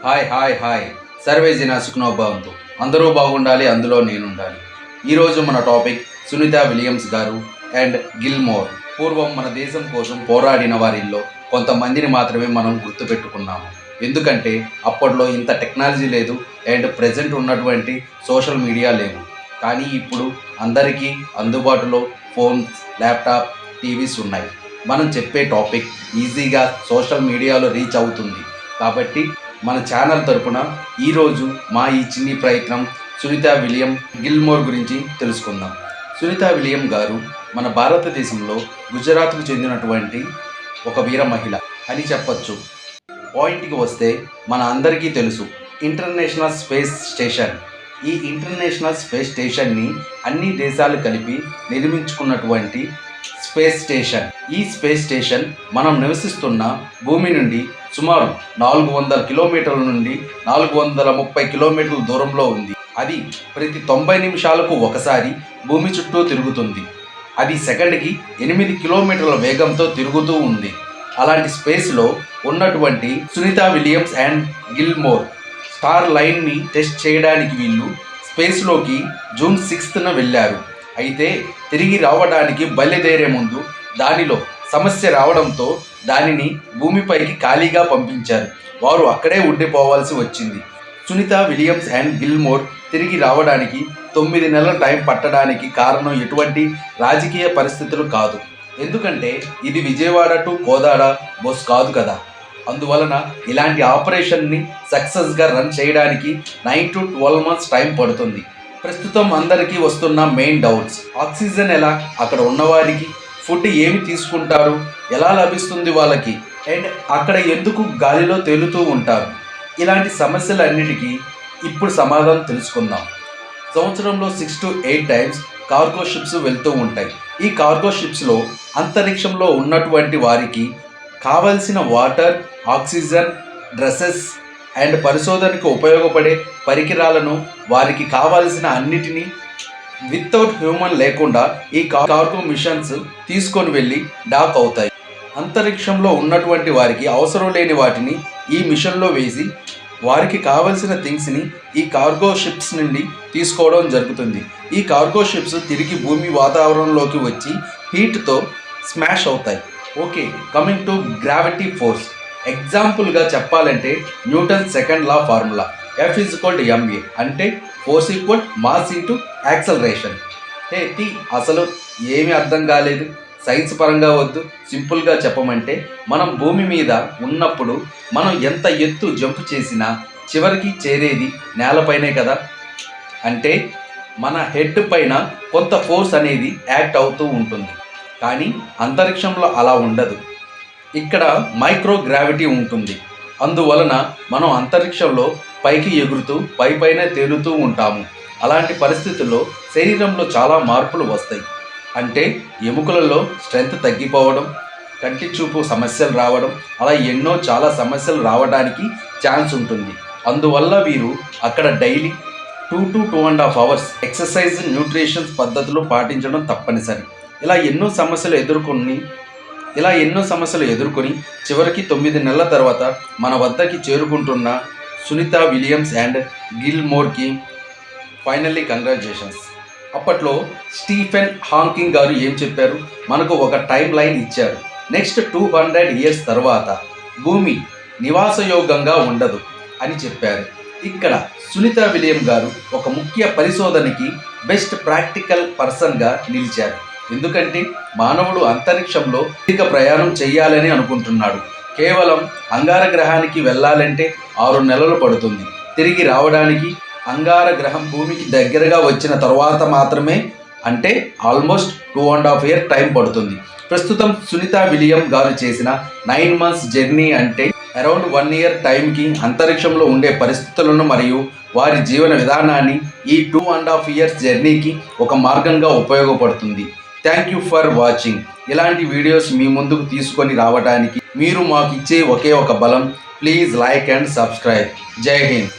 Hi hi hi survey జన సుఖనో భవంతు. అందరూ బాగుండాలి, అందులో నేనుండాలి. ఈరోజు మన టాపిక్ సునీత విలియమ్స్ గారు అండ్ గిల్మోర్. పూర్వం మన దేశం కోసం పోరాడిన వారిల్లో కొంతమందిని మాత్రమే మనం గుర్తుపెట్టుకున్నాము. ఎందుకంటే అప్పట్లో ఇంత టెక్నాలజీ లేదు అండ్ ప్రజెంట్ ఉన్నటువంటి సోషల్ మీడియా లేవు. కానీ ఇప్పుడు అందరికీ అందుబాటులో ఫోన్స్, ల్యాప్టాప్, టీవీస్ ఉన్నాయి. మనం చెప్పే టాపిక్ ఈజీగా సోషల్ మీడియాలో రీచ్ అవుతుంది. కాబట్టి మన ఛానల్ తరపున ఈరోజు మా ఈ చిన్ని ప్రయత్నం సునీత విలియం గిల్మోర్ గురించి తెలుసుకుందాం. సునీత విలియం గారు మన భారతదేశంలో గుజరాత్కు చెందినటువంటి ఒక వీర మహిళ అని చెప్పచ్చు. పాయింట్కి వస్తే మన అందరికీ తెలుసు ఇంటర్నేషనల్ స్పేస్ స్టేషన్. ఈ ఇంటర్నేషనల్ స్పేస్ స్టేషన్ని అన్ని దేశాలు కలిపి నిర్మించుకున్నటువంటి స్పేస్ స్టేషన్. ఈ స్పేస్ స్టేషన్ మనం నివసిస్తున్న భూమి నుండి సుమారు 400 కిలోమీటర్ల నుండి 430 కిలోమీటర్ల దూరంలో ఉంది. అది ప్రతి 90 నిమిషాలకు ఒకసారి భూమి చుట్టూ తిరుగుతుంది. అది సెకండ్కి 8 కిలోమీటర్ల వేగంతో తిరుగుతూ ఉంది. అలాంటి స్పేస్లో ఉన్నటువంటి సునీత విలియమ్స్ అండ్ గిల్మోర్ స్టార్ లైన్ని టెస్ట్ చేయడానికి వీళ్ళు స్పేస్లోకి జూన్ 6న వెళ్ళారు. అయితే తిరిగి రావడానికి బయలుదేరే ముందు దానిలో సమస్య రావడంతో దానిని భూమిపైకి ఖాళీగా పంపించారు. వారు అక్కడే ఉండిపోవాల్సి వచ్చింది. సునీత విలియమ్స్ అండ్ గిల్మోర్ తిరిగి రావడానికి 9 నెలల టైం పట్టడానికి కారణం ఎటువంటి రాజకీయ పరిస్థితులు కాదు. ఎందుకంటే ఇది విజయవాడ టు కోదాడ బస్ కాదు కదా. అందువలన ఇలాంటి ఆపరేషన్ని సక్సెస్గా రన్ చేయడానికి 9 to 12 months టైం పడుతుంది. ప్రస్తుతం అందరికీ వస్తున్న మెయిన్ డౌట్స్, ఆక్సిజన్ ఎలా, అక్కడ ఉన్నవారికి ఫుడ్ ఏమి తీసుకుంటారు, ఎలా లభిస్తుంది వాళ్ళకి, అండ్ అక్కడ ఎందుకు గాలిలో తేలుతూ ఉంటారు, ఇలాంటి సమస్యలన్నిటికీ ఇప్పుడు సమాధానం తెలుసుకుందాం. సంవత్సరంలో 6 to 8 టైమ్స్ కార్గో షిప్స్ వెళ్తూ ఉంటాయి. ఈ కార్గో షిప్స్లో అంతరిక్షంలో ఉన్నటువంటి వారికి కావలసిన వాటర్, ఆక్సిజన్, డ్రెస్సెస్ అండ్ పరిశోధనకు ఉపయోగపడే పరికరాలను, వారికి కావాల్సిన అన్నిటినీ వితౌట్ హ్యూమన్ లేకుండా ఈ కార్గో మిషన్స్ తీసుకొని వెళ్ళి డాక్ అవుతాయి. అంతరిక్షంలో ఉన్నటువంటి వారికి అవసరం లేని వాటిని ఈ మిషన్లో వేసి వారికి కావలసిన థింగ్స్ని ఈ కార్గో షిప్స్ నుండి తీసుకోవడం జరుగుతుంది. ఈ కార్గో షిప్స్ తిరిగి భూమి వాతావరణంలోకి వచ్చి హీట్తో స్మాష్ అవుతాయి. Okay, coming to gravity force. ఎగ్జాంపుల్గా చెప్పాలంటే న్యూటన్ సెకండ్ లా ఫార్ములా F=ma అంటే force equal mass into acceleration. అసలు ఏమీ అర్థం కాలేదు, సైన్స్ పరంగా వద్దు, సింపుల్గా చెప్పమంటే మనం భూమి మీద ఉన్నప్పుడు మనం ఎంత ఎత్తు జంప్ చేసినా చివరికి చేరేది నేలపైనే కదా. అంటే మన హెడ్ పైన కొంత ఫోర్స్ అనేది యాక్ట్ అవుతూ ఉంటుంది. కానీ అంతరిక్షంలో అలా ఉండదు. ఇక్కడ మైక్రో గ్రావిటీ ఉంటుంది. అందువలన మనం అంతరిక్షంలో పైకి ఎగురుతూ పైపైనే తేలుతూ ఉంటాము. అలాంటి పరిస్థితుల్లో శరీరంలో చాలా మార్పులు వస్తాయి. అంటే ఎముకలలో స్ట్రెంగ్త్ తగ్గిపోవడం, కంటి చూపు సమస్యలు రావడం, అలా చాలా సమస్యలు రావడానికి ఛాన్స్ ఉంటుంది. అందువల్ల వీరు అక్కడ daily 2 to 2.5 hours exercise, nutrition పద్ధతులు పాటించడం తప్పనిసరి. ఇలా ఎన్నో సమస్యలు ఎదుర్కొని చివరికి 9 నెలల తర్వాత మన వద్దకి చేరుకుంటున్న సునీత విలియమ్స్ అండ్ గిల్మోర్కి ఫైనల్లీ కంగ్రాచులేషన్స్. అప్పట్లో స్టీఫెన్ హాకింగ్ గారు ఏం చెప్పారు, మనకు ఒక టైం లైన్ ఇచ్చారు. నెక్స్ట్ 200 years తర్వాత భూమి నివాసయోగంగా ఉండదు అని చెప్పారు. ఇక్కడ సునీత విలియం గారు ఒక ముఖ్య పరిశోధనకి బెస్ట్ ప్రాక్టికల్ పర్సన్గా నిలిచారు. ఎందుకంటే మానవుడు అంతరిక్షంలో అధిక ప్రయాణం చేయాలని అనుకుంటున్నాడు. కేవలం అంగారగ్రహానికి వెళ్ళాలంటే 6 నెలలు పడుతుంది. తిరిగి రావడానికి అంగారగ్రహం భూమికి దగ్గరగా వచ్చిన తర్వాత మాత్రమే, అంటే ఆల్మోస్ట్ 2.5 years టైం పడుతుంది. ప్రస్తుతం సునీత విలియం గారు చేసిన 9 months జర్నీ అంటే అరౌండ్ 1 year టైంకి అంతరిక్షంలో ఉండే పరిస్థితులను మరియు వారి జీవన విధానాన్ని ఈ 2.5 years జర్నీకి ఒక మార్గంగా ఉపయోగపడుతుంది. Thank you for watching. ఇలాంటి వీడియోస్ మీ ముందుకు తీసుకొని రావడానికి మీరు మాకు ఇచ్చే ఒకే ఒక బలం. Please like and subscribe. జై హింద్.